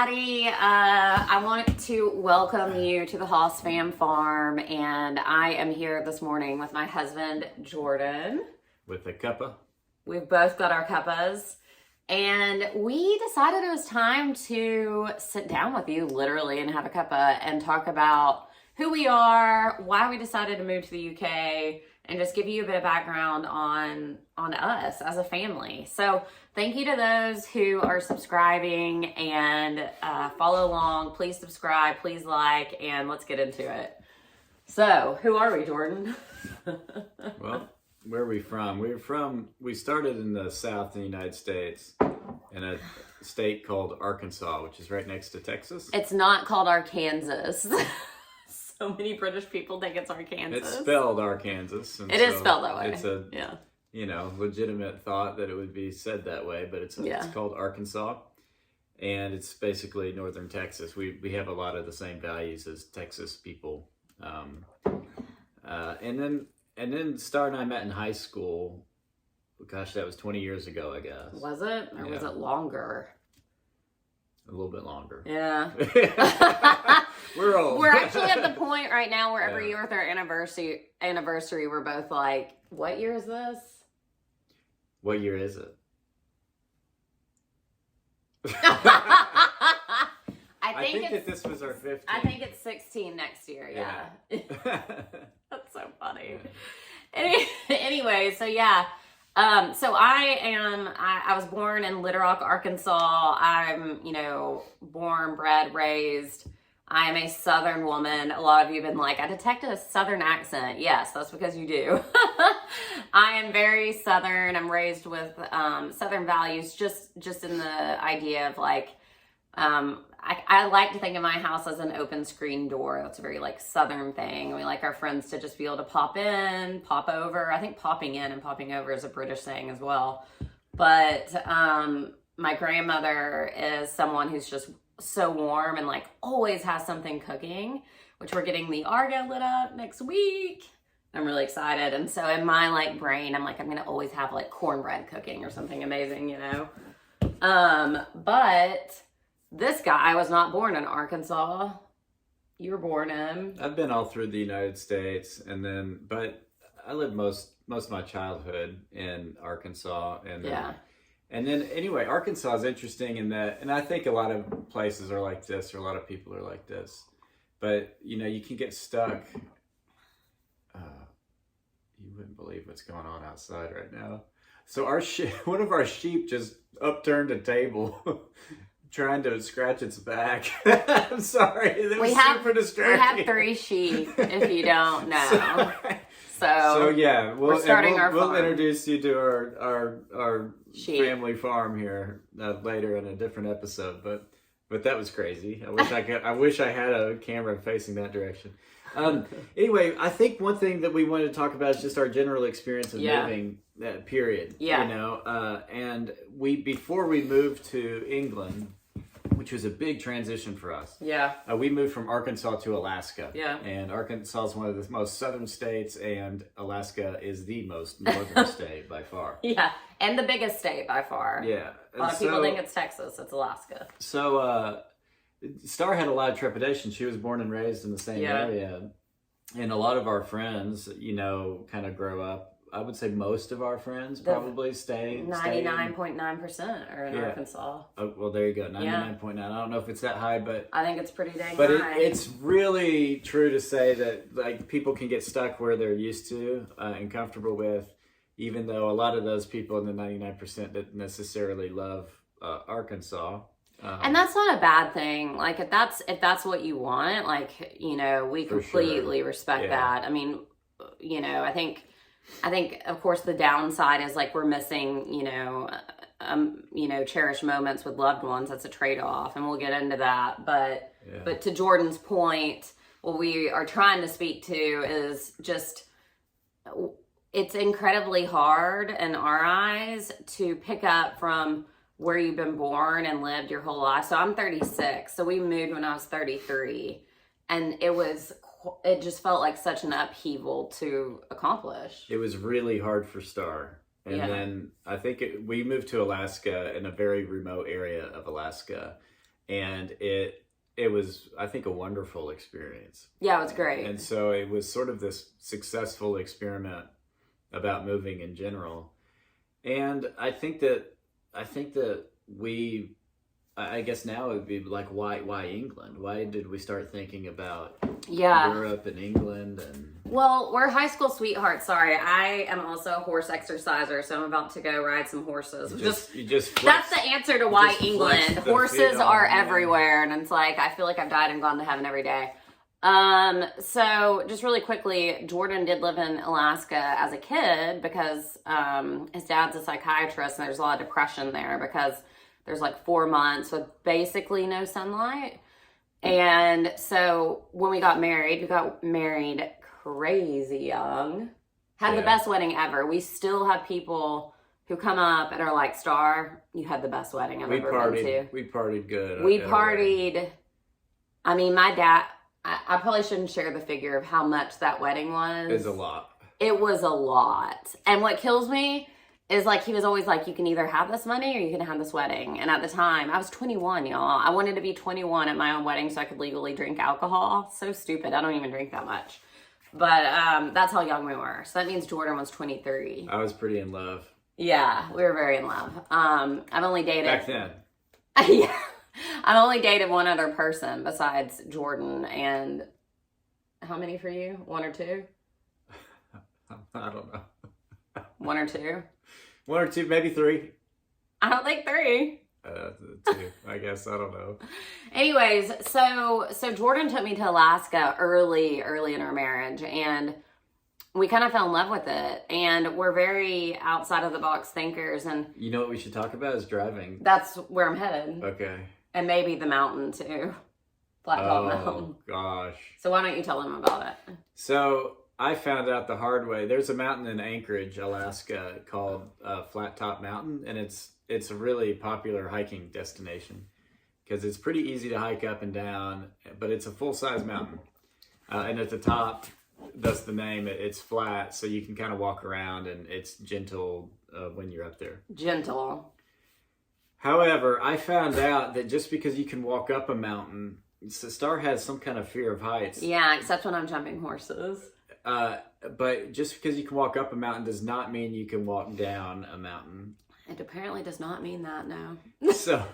everybody. I want to welcome you to the Haas Fam Farm, and I am here this morning with my husband, Jordan. With a cuppa. We've both got our cuppas, and we decided it was time to sit down with you, literally, and have a cuppa and talk about who we are, why we decided to move to the UK, and just give you a bit of background on us as a family. So thank you to those who are subscribing and follow along. Please subscribe, please like, and let's get into it. So who are we, Jordan? Well, where are we from? We started in the South in the United States in a state called Arkansas, which is right next to Texas. It's not called Arkansas. So many British people think it's Arkansas. It's spelled Arkansas. It is spelled that way. It's a legitimate thought that it would be said that way, but it's called Arkansas, and it's basically northern Texas. We have a lot of the same values as Texas people, and then Starre and I met in high school. Gosh, that was 20 years ago, I guess. Was it, or was it longer? A little bit longer. Yeah. We're old. We're actually at the point right now where every year with our anniversary, we're both like, what year is this? What year is it? I think that this was our 15th. I think it's 16 next year, yeah. That's so funny. Anyway, so yeah. So I was born in Little Rock, Arkansas. I'm, born, bred, raised. I am a Southern woman. A lot of you have been like, I detected a Southern accent. Yes, that's because you do. I am very Southern. I'm raised with Southern values, just in the idea of like, I like to think of my house as an open screen door. That's a very like Southern thing. We like our friends to just be able to pop in, pop over. I think popping in and popping over is a British saying as well. But my grandmother is someone who's just so warm and like always has something cooking, which we're getting the Argo lit up next week. I'm really excited. And so in my like brain, I'm like, I'm going to always have like cornbread cooking or something amazing, But this guy was not born in Arkansas. You were born in. I've been all through the United States, but I lived most of my childhood in Arkansas, and then anyway, Arkansas is interesting in that, and I think a lot of places are like this, or a lot of people are like this, but you can get stuck. You wouldn't believe what's going on outside right now. So one of our sheep just upturned a table. Trying to scratch its back. I'm sorry. That was super distracting. We have 3 sheep, if you don't know. So yeah, we're starting our farm. We'll introduce you to our family farm here later in a different episode. But that was crazy. I wish I had a camera facing that direction. Anyway, I think one thing that we wanted to talk about is just our general experience of moving. Period. Yeah. And before we moved to England, which was a big transition for us. Yeah. We moved from Arkansas to Alaska. Yeah. And Arkansas is one of the most southern states, and Alaska is the most northern state by far. Yeah. And the biggest state by far. Yeah. A lot of people think it's Texas. It's Alaska. So, Starre had a lot of trepidation. She was born and raised in the same area. And a lot of our friends, kind of grow up. I would say most of our friends probably stay. 99.9% are in Arkansas. Oh, well, there you go. 99.9. I don't know if it's that high, but I think it's pretty dang high. But it's really true to say that like people can get stuck where they're used to and comfortable with, even though a lot of those people in the 99% didn't necessarily love Arkansas. And that's not a bad thing. Like if that's what you want, like, we completely respect that. I mean, I think of course the downside is like we're missing, cherished moments with loved ones. That's a trade-off, and we'll get into that. But to Jordan's point, what we are trying to speak to is just it's incredibly hard in our eyes to pick up from where you've been born and lived your whole life. So I'm 36. So we moved when I was 33, and it just felt like such an upheaval to accomplish. It was really hard for Starre. And then I think we moved to Alaska in a very remote area of Alaska. and it was, I think, a wonderful experience. Yeah, it was great. And so it was sort of this successful experiment about moving in general. And I think that I guess now it would be like, why England? Why did we start thinking about Europe and England? And well, we're high school sweethearts. Sorry, I am also a horse exerciser, so I'm about to go ride some horses. That's the answer to why England. Horses are everywhere, and it's like I feel like I've died and gone to heaven every day. So just really quickly, Jordan did live in Alaska as a kid because his dad's a psychiatrist, and there's a lot of depression there because there's like 4 months with basically no sunlight. And so when we got married crazy young. Had the best wedding ever. We still have people who come up and are like, Starre, you had the best wedding I've ever been to. We partied good. We partied. I mean, my dad, I probably shouldn't share the figure of how much that wedding was. It was a lot. It was a lot. And what kills me is like, he was always like, you can either have this money or you can have this wedding. And at the time, I was 21, y'all. I wanted to be 21 at my own wedding so I could legally drink alcohol. So stupid. I don't even drink that much. But that's how young we were. So that means Jordan was 23. I was pretty in love. Yeah, we were very in love. I've only dated... Back then. Yeah. I've only dated one other person besides Jordan. And how many for you? One or two? I don't know. One or two? One or two, maybe three. I don't think three. Two, I guess. I don't know. Anyways, so Jordan took me to Alaska early in our marriage, and we kind of fell in love with it. And we're very outside of the box thinkers. And you know what we should talk about is driving. That's where I'm headed. Okay. And maybe the mountain too. Flat Top Mountain. Oh gosh. So why don't you tell them about it? So I found out the hard way. There's a mountain in Anchorage, Alaska, called Flat Top Mountain, and it's a really popular hiking destination because it's pretty easy to hike up and down, but it's a full-size mountain. And at the top, that's the name, it's flat, so you can kind of walk around, and it's gentle when you're up there. Gentle. However, I found out that just because you can walk up a mountain, Starre has some kind of fear of heights. Yeah, except when I'm jumping horses. But just because you can walk up a mountain does not mean you can walk down a mountain. It apparently does not mean that, no. So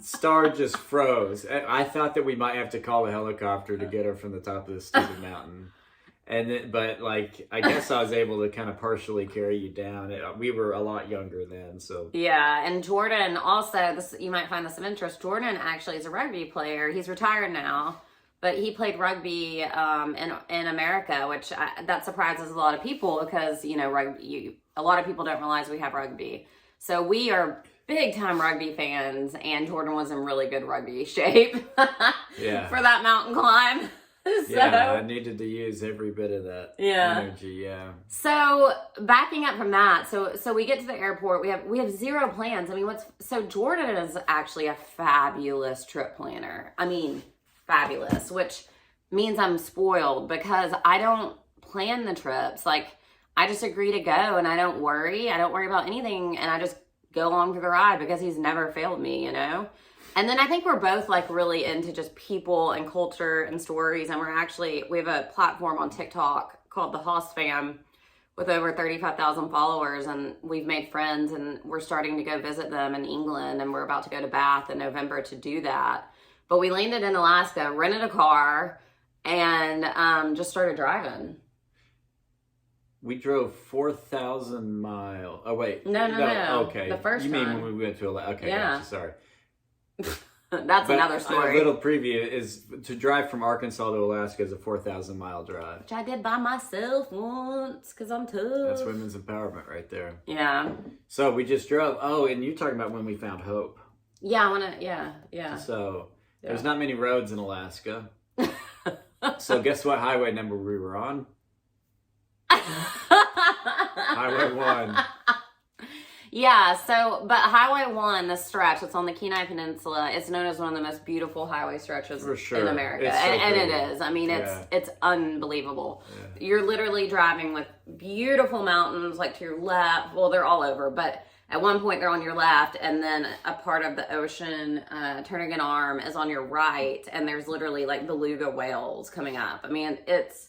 Starre just froze. I thought that we might have to call a helicopter to get her from the top of this stupid mountain. But like, I guess I was able to kind of partially carry you down. We were a lot younger then, so. Yeah, and Jordan also, you might find this of interest, Jordan actually is a rugby player. He's retired now. But he played rugby in America, which that surprises a lot of people because, you know, a lot of people don't realize we have rugby. So we are big time rugby fans, and Jordan was in really good rugby shape for that mountain climb. Yeah, I needed to use every bit of that energy, yeah. So backing up from that, so we get to the airport, we have zero plans. I mean, so Jordan is actually a fabulous trip planner. I mean, fabulous, which means I'm spoiled because I don't plan the trips. Like, I just agree to go and I don't worry about anything, and I just go along for the ride because he's never failed me, you know? And then I think we're both like really into just people and culture and stories, and we have a platform on TikTok called the Haas Fam with over 35,000 followers, and we've made friends, and we're starting to go visit them in England, and we're about to go to Bath in November to do that. But we landed in Alaska, rented a car, and just started driving. We drove 4,000 miles. Oh, wait. No. Okay. The first time. You mean when we went to Alaska? Okay, yeah. Gotcha, sorry. That's another story. A little preview is to drive from Arkansas to Alaska is a 4,000-mile drive. Which I did by myself once because I'm tough. That's women's empowerment right there. Yeah. So we just drove. Oh, and you're talking about when we found hope. Yeah, yeah. So there's not many roads in Alaska. So guess what highway number we were on? Highway 1. Yeah, but Highway 1, the stretch, it's on the Kenai Peninsula, it's known as one of the most beautiful highway stretches in America. And it is. I mean, it's unbelievable. Yeah. You're literally driving with beautiful mountains, like to your left. Well, they're all over, but at one point they're on your left, and then a part of the ocean, turning an arm, is on your right, and there's literally like beluga whales coming up. I mean, it's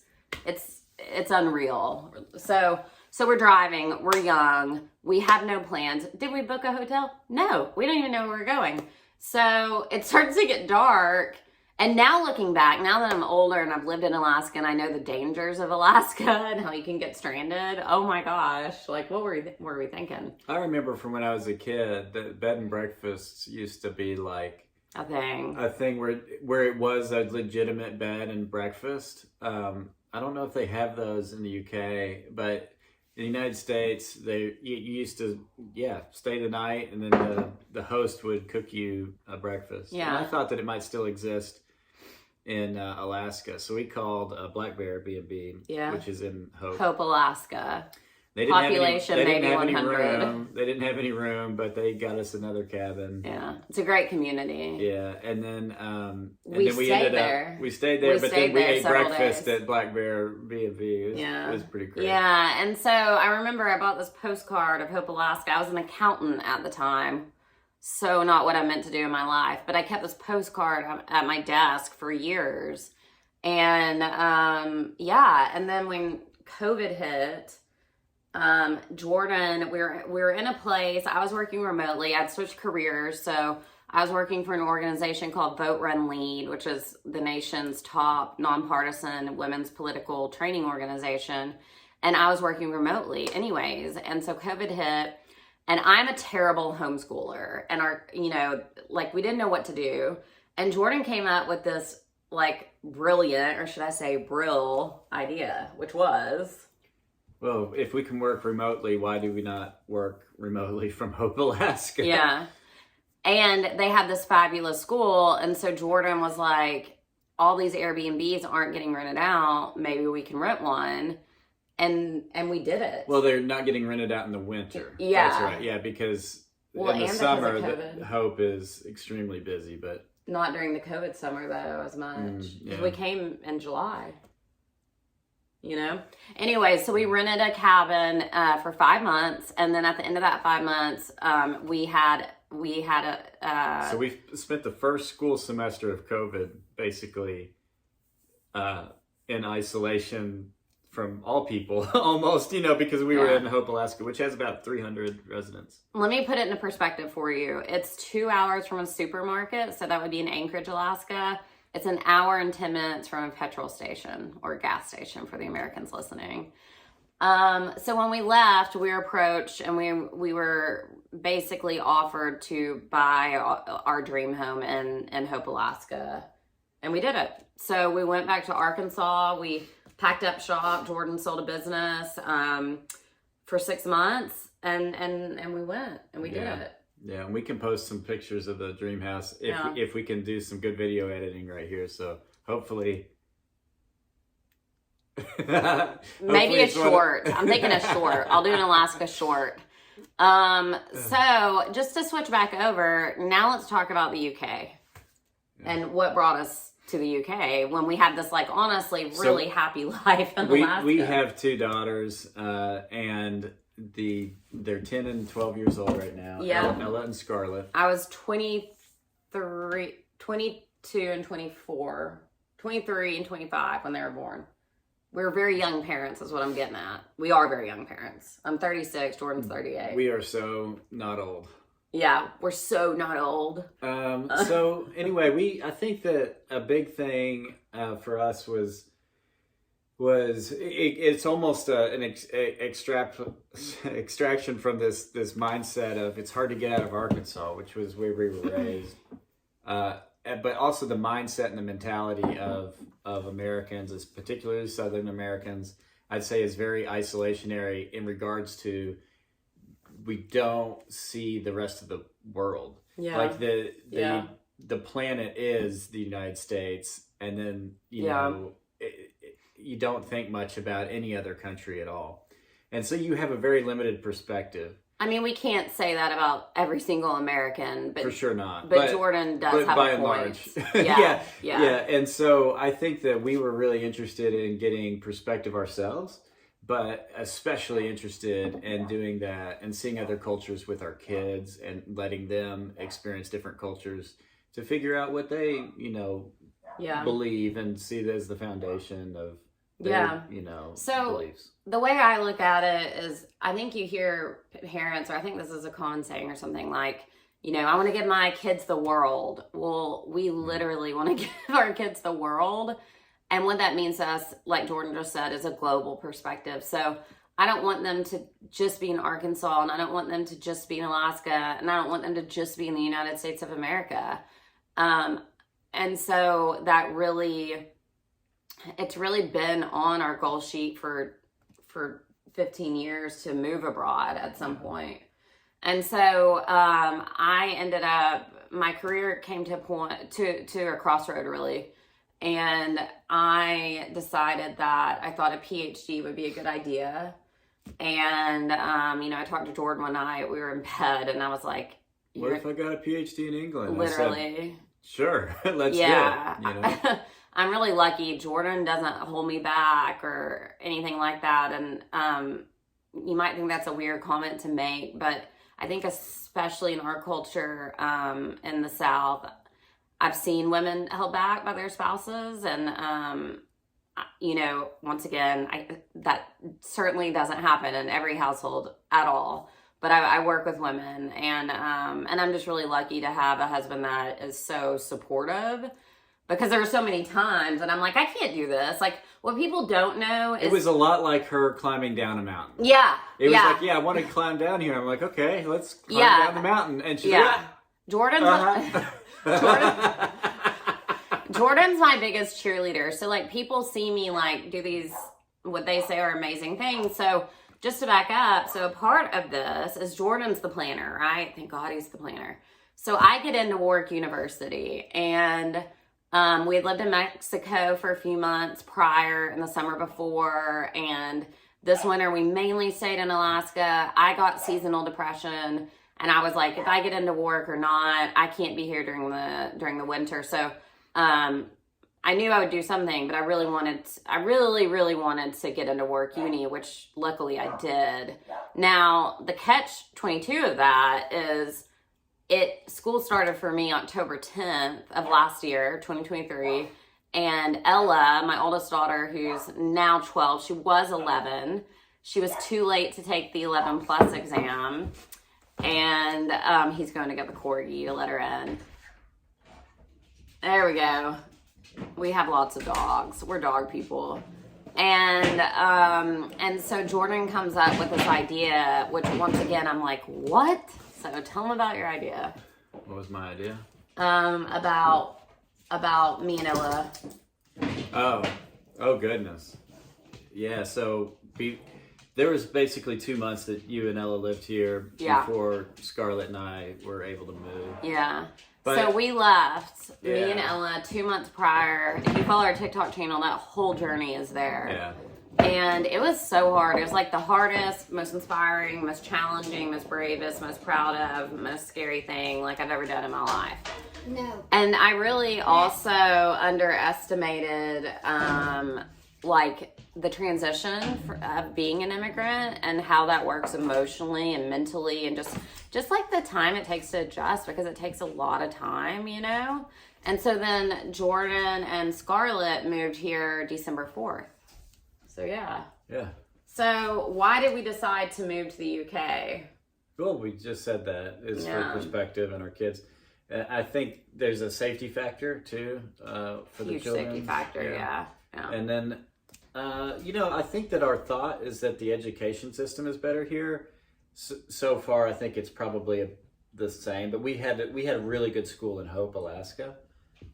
unreal. So we're driving, we're young, we have no plans. Did we book a hotel? No, we don't even know where we're going. So it starts to get dark. And now looking back, now that I'm older and I've lived in Alaska and I know the dangers of Alaska and how you can get stranded, oh my gosh, like what were we thinking? I remember from when I was a kid that bed and breakfasts used to be like a thing where it was a legitimate bed and breakfast. I don't know if they have those in the UK, but in the United States, you used to stay the night, and then the host would cook you a breakfast. Yeah, and I thought that it might still exist in Alaska, so we called Black Bear B&B, which is in Hope, Alaska. They didn't Population have any, maybe 100. They didn't have any room, but they got us another cabin. Yeah, it's a great community. Yeah, and then we stayed there, but then we ate breakfast at Black Bear B&B. It was pretty great. Yeah, and so I remember I bought this postcard of Hope, Alaska. I was an accountant at the time. So not what I meant to do in my life, but I kept this postcard at my desk for years. And and then when COVID hit, Jordan, we were in a place, I was working remotely. I'd switched careers. So I was working for an organization called Vote Run Lead, which is the nation's top nonpartisan women's political training organization. And I was working remotely anyways. And so COVID hit. And I'm a terrible homeschooler, and we didn't know what to do. And Jordan came up with this like brilliant, or should I say brill idea, which was, well, if we can work remotely, why do we not work remotely from Hope, Alaska? Yeah. And they had this fabulous school. And so Jordan was like, all these Airbnbs aren't getting rented out. Maybe we can rent one. And we did it. Well, they're not getting rented out in the winter. Yeah. That's right. Yeah, because in the summer, the Hope is extremely busy, but... Not during the COVID summer, though, as much. Yeah. We came in July. Anyway, so we rented a cabin for 5 months. And then at the end of that 5 months, we had a... So we spent the first school semester of COVID, basically, in isolation from all people, almost, because we were in Hope, Alaska, which has about 300 residents. Let me put it into perspective for you. It's 2 hours from a supermarket, so that would be in Anchorage, Alaska. It's an hour and 10 minutes from a petrol station or gas station for the Americans listening. So when we left, we were approached and we were basically offered to buy our dream home in Hope, Alaska. And we did it. So we went back to Arkansas. We packed up shop. Jordan sold a business for 6 months, and we went and we did it. Yeah, and we can post some pictures of the dream house if we can do some good video editing right here. So hopefully, maybe a short. I'm thinking a short. I'll do an Alaska short. So just to switch back over, now let's talk about the UK and what brought us to the UK when we had this honestly really happy life in Alaska. We have 2 daughters, and they're 10 and 12 years old right now. Yeah. Ella and Scarlett. I was 22 and 24, 23 and 25 when they were born. We were very young parents is what I'm getting at. We are very young parents. I'm 36, Jordan's 38. We are so not old. Yeah, we're so not old. So anyway, I think that a big thing for us was it's almost an extraction from this mindset of it's hard to get out of Arkansas, which was where we were raised, but also the mindset and the mentality of Americans, as particularly Southern Americans, I'd say is very isolationary in regards to we don't see the rest of the world. Yeah. Like the planet is the United States, and then you know you don't think much about any other country at all, and so you have a very limited perspective. I mean, we can't say that about every single American, but for sure not. But Jordan does have by a and point. Large. yeah. And so I think that we were really interested in getting perspective ourselves, but especially interested in doing that and seeing other cultures with our kids and letting them experience different cultures to figure out what they, you know, believe and see it as the foundation of their, you know, beliefs. The way I look at it is, I think you hear parents, or I think this is a common saying or something like, you know, I want to give my kids the world. Well, we literally want to give our kids the world. And what that means to us, like Jordan just said, is a global perspective. So I don't want them to just be in Arkansas, and I don't want them to just be in Alaska, and I don't want them to just be in the United States of America. And so that really, it's really been on our goal sheet for 15 years to move abroad at some point. And so I ended up, my career came to a point, to a crossroad really. And I decided that I thought a PhD would be a good idea. And, you know, I talked to Jordan one night, we were in bed, and I was like, what if I got a PhD in England? Literally. Said, sure, let's do it. You know? I'm really lucky. Jordan doesn't hold me back or anything like that. And you might think that's a weird comment to make, but I think especially in our culture in the South, I've seen women held back by their spouses. And, you know, once again, that certainly doesn't happen in every household at all. But I work with women, and I'm just really lucky to have a husband that is so supportive, because there were so many times, and I'm like, I can't do this. Like, what people don't know is... It was a lot like her climbing down a mountain. Yeah. It was like, I want to climb down here. I'm like, okay, let's climb down the mountain. And she's like... Jordan's my biggest cheerleader. So, like, people see me, like, do these, what they say are amazing things. So... Just to back up, so a part of this is Jordan's the planner, right? Thank God he's the planner. So I get into Warwick University, and we had lived in Mexico for a few months prior in the summer before, and this winter we mainly stayed in Alaska. I got seasonal depression, and I was like, if I get into Warwick or not, I can't be here during the winter. So I knew I would do something, but I really wanted to get into work uni, which luckily I did. Now, the catch-22 of that is school started for me October 10th of last year, 2023. And Ella, my oldest daughter, who's now 12, she was 11. She was too late to take the 11 plus exam. And he's going to get the corgi to let her in. There we go. We have lots of dogs. We're dog people. And so Jordan comes up with this idea, which once again, I'm like, what? So tell him about your idea. What was my idea? About me and Ella. Oh goodness. Yeah, so there was basically 2 months that you and Ella lived here before Scarlett and I were able to move. Yeah. So we left, me and Ella, 2 months prior. If you follow our TikTok channel, that whole journey is there. Yeah. And it was so hard. It was like the hardest, most inspiring, most challenging, most bravest, most proud of, most scary thing like I've ever done in my life. No. And I really also underestimated like the transition of being an immigrant and how that works emotionally and mentally, and just like the time it takes to adjust, because it takes a lot of time, you know? And so then Jordan and Scarlett moved here December 4th. So yeah. So why did we decide to move to the UK? Well, we just said that is for perspective and our kids. I think there's a safety factor too for the children. Huge safety factor, yeah. And then, you know, I think that our thought is that the education system is better here. So far, I think it's probably the same. But we had a really good school in Hope, Alaska,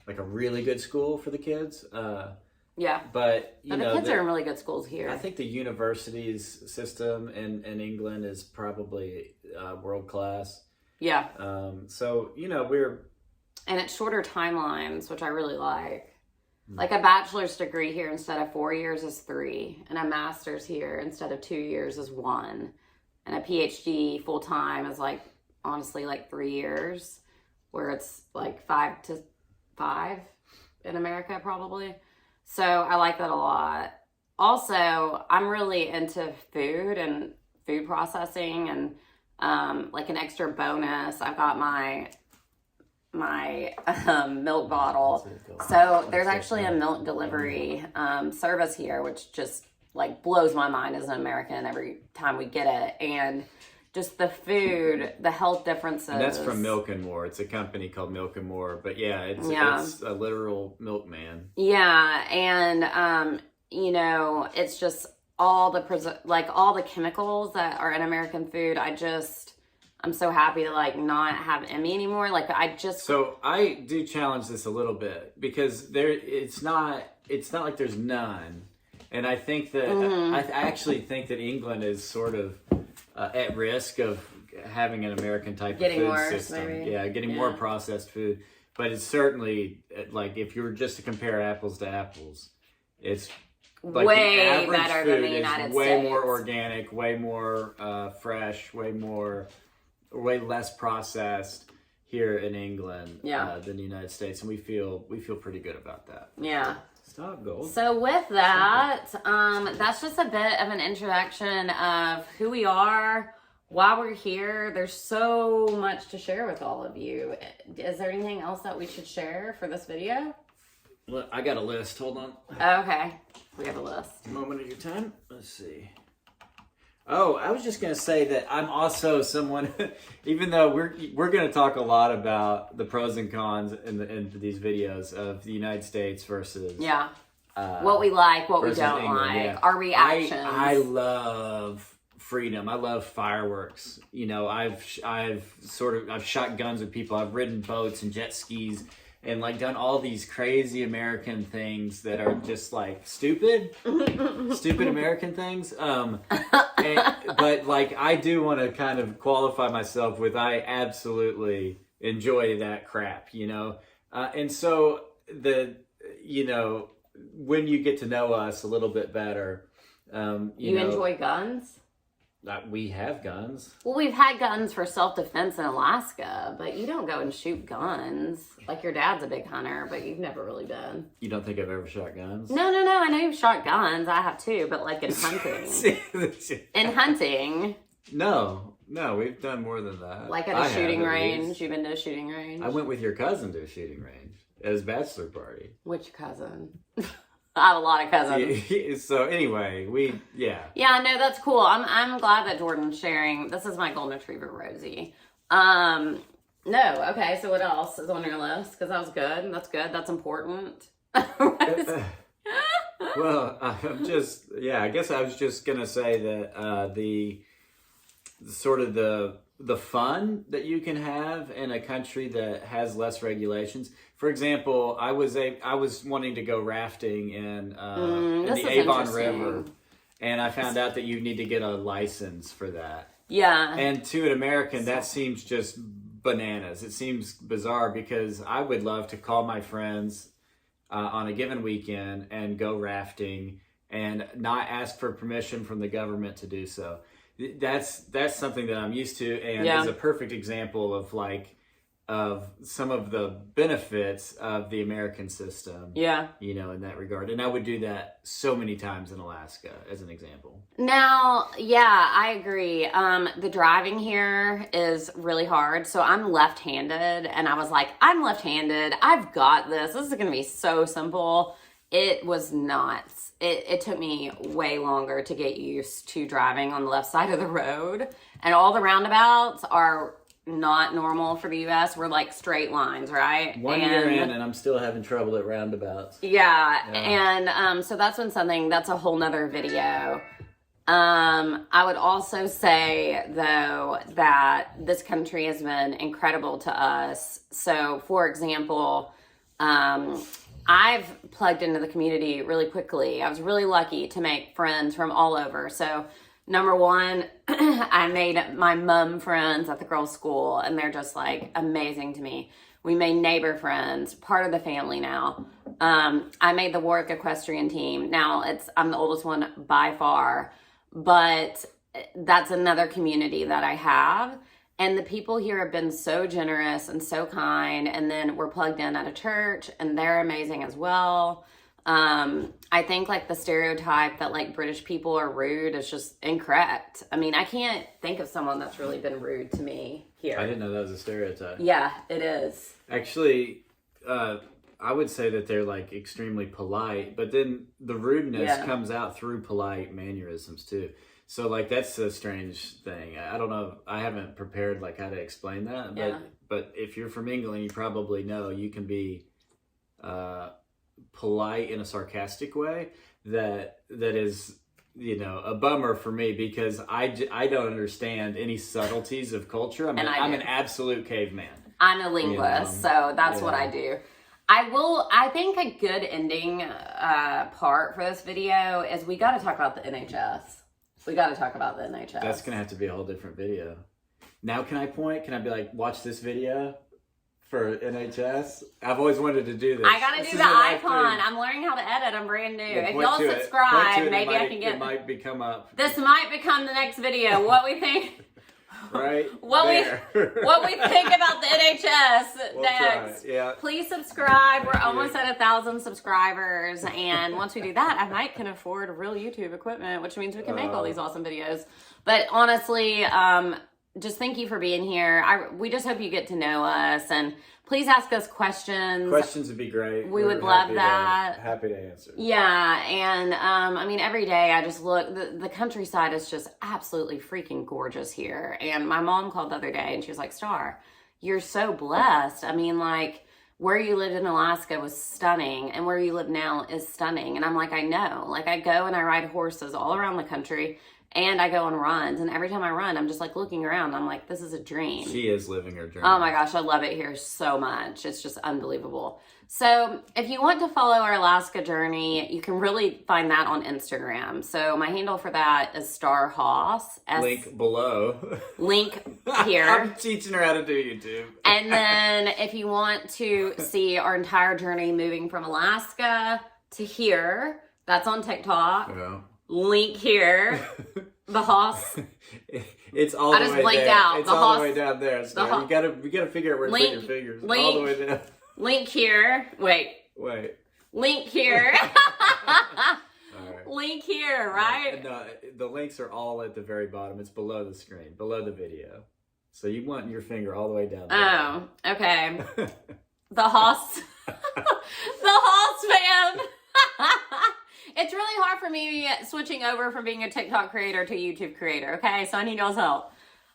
like a really good school for the kids. But you know, the kids are in really good schools here. I think the universities system in England is probably world class. Yeah. So you know and it's shorter timelines, which I really like. Like a bachelor's degree here instead of 4 years is 3, and a master's here instead of 2 years is 1, and a PhD full time is like honestly like 3 years, where it's like 5 to 5 in America probably. So I like that a lot. also, I'm really into food and food processing, and like an extra bonus, I've got my milk bottle. So there's actually a milk delivery service here, which just like blows my mind as an American every time we get it. And just the food, the health differences. And that's from Milk and More. It's a company called Milk and More. But yeah, it's a literal milkman. Yeah, and you know, it's just all the chemicals that are in American food. I'm so happy to like not have Emmy anymore. Like So I do challenge this a little bit because it's not like there's none. And I think that I actually think that England is sort of at risk of having an American type of food system. Maybe. Yeah, getting more processed food. But it's certainly like if you were just to compare apples to apples, it's like way better than the United States. Way more organic, way more fresh, way less processed here in England than the United States, and we feel pretty good about that. Yeah. Stop, Gold. So with that, that's just a bit of an introduction of who we are, why we're here. There's so much to share with all of you. Is there anything else that we should share for this video? Look, I got a list. Hold on. Okay. We have a list. A moment of your time. Let's see. Oh, I was just going to say that I'm also someone, even though we're going to talk a lot about the pros and cons in these videos of the United States versus what we like, what we don't England, our reactions. I love freedom. I love fireworks. You know, I've shot guns with people. I've ridden boats and jet skis. And like done all these crazy American things that are just like stupid American things. But like I do want to kind of qualify myself with I absolutely enjoy that crap, you know. And so when you get to know us a little bit better, you enjoy guns. We have guns. Well, we've had guns for self-defense in Alaska, but you don't go and shoot guns. Like, your dad's a big hunter, but you've never really been. You don't think I've ever shot guns? No. I know you've shot guns. I have too, but like in hunting. In hunting. No, we've done more than that. Like at a shooting range? You've been to a shooting range? I went with your cousin to a shooting range at his bachelor party. Which cousin? I have a lot of cousins. So anyway, Yeah, no, that's cool. I'm glad that Jordan's sharing. This is my golden retriever, Rosie. No, okay, so what else is on your list? Because that was good. That's good. That's important. Well, I guess I was just going to say that the sort of the fun that you can have in a country that has less regulations. For example, I was wanting to go rafting in the Avon River, and I found out that you need to get a license for that. Yeah. And to an American, that seems just bananas. It seems bizarre because I would love to call my friends on a given weekend and go rafting and not ask for permission from the government to do so. That's something that I'm used to, and is a perfect example of some of the benefits of the American system. Yeah. You know, in that regard. And I would do that so many times in Alaska as an example. Now, yeah, I agree. The driving here is really hard. So I'm left-handed, and I was like, I'm left-handed. I've got this. This is going to be so simple. It was not. It took me way longer to get used to driving on the left side of the road. And all the roundabouts are not normal for the U.S. We're like straight lines, right? One year in, and I'm still having trouble at roundabouts. Yeah. And so that's that's a whole nother video. I would also say, though, that this country has been incredible to us. So, for example, I've plugged into the community really quickly. I was really lucky to make friends from all over. So, number one, I made my mom friends at the girls' school, and they're just like amazing to me. We made neighbor friends, part of the family now. I made the Warwick equestrian team. Now I'm the oldest one by far, but that's another community that I have. And the people here have been so generous and so kind. And then we're plugged in at a church, and they're amazing as well. I think like the stereotype that like British people are rude is just incorrect. I mean, I can't think of someone that's really been rude to me here. I didn't know that was a stereotype. Yeah, it is. Actually, I would say that they're like extremely polite, but then the rudeness comes out through polite mannerisms too. So like that's a strange thing. I don't know. I haven't prepared like how to explain that, but if you're from England, you probably know you can be polite in a sarcastic way that is, you know, a bummer for me because I don't understand any subtleties of culture. I mean, I'm an absolute caveman. I'm a linguist, so that's what I do. I think a good ending part for this video is we got to talk about the NHS. We got to talk about the NHS. That's going to have to be a whole different video. Now can I point? Can I be like, watch this video for NHS? I've always wanted to do this. I got to do the icon. I'm learning how to edit. I'm brand new. If y'all subscribe, maybe I can get... It might become up. This might become the next video. What we think... Right what we think about the NHS next. Yeah. Please subscribe. We're almost at 1,000 subscribers, and once we do that, I might can afford real YouTube equipment, which means we can make all these awesome videos. But honestly, just thank you for being here. We just hope you get to know us, and please ask us questions. Questions would be great. We would love that. Happy to answer. Yeah, and I mean, every day I just look, the countryside is just absolutely freaking gorgeous here. And my mom called the other day and she was like, Starre, you're so blessed. I mean, like, where you lived in Alaska was stunning, and where you live now is stunning. And I'm like, I know. Like, I go and I ride horses all around the country, and I go on runs, and every time I run, I'm just like looking around. I'm like, this is a dream. She is living her dream. Oh my gosh, I love it here so much. It's just unbelievable. So if you want to follow our Alaska journey, you can really find that on Instagram. So my handle for that is Starre Haas. Link below. Link here. I'm teaching her how to do YouTube. And then if you want to see our entire journey moving from Alaska to here, that's on TikTok. Yeah. Link here. The Haas. It's all the way I just blanked there. out. It's the all Haas, the way down there. So you gotta figure out where to put your fingers. All the way down. Link here. Wait. Link here. All right. Link here, right? No, the links are all at the very bottom. It's below the screen, below the video. So you want your finger all the way down there. Oh, okay. The Haas. The Haas Fam. It's really hard for me switching over from being a TikTok creator to a YouTube creator, okay? So I need y'all's help.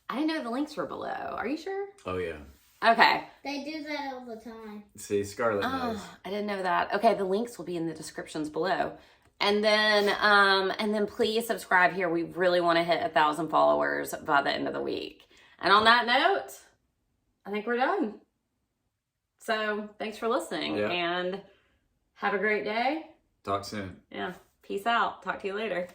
I didn't know the links were below. Are you sure? Oh, yeah. Okay. They do that all the time. See, Scarlett knows. I didn't know that. Okay, the links will be in the descriptions below. And then please subscribe here. We really want to hit 1,000 followers by the end of the week. And on that note, I think we're done. So thanks for listening, and have a great day. Talk soon. Yeah. Peace out. Talk to you later.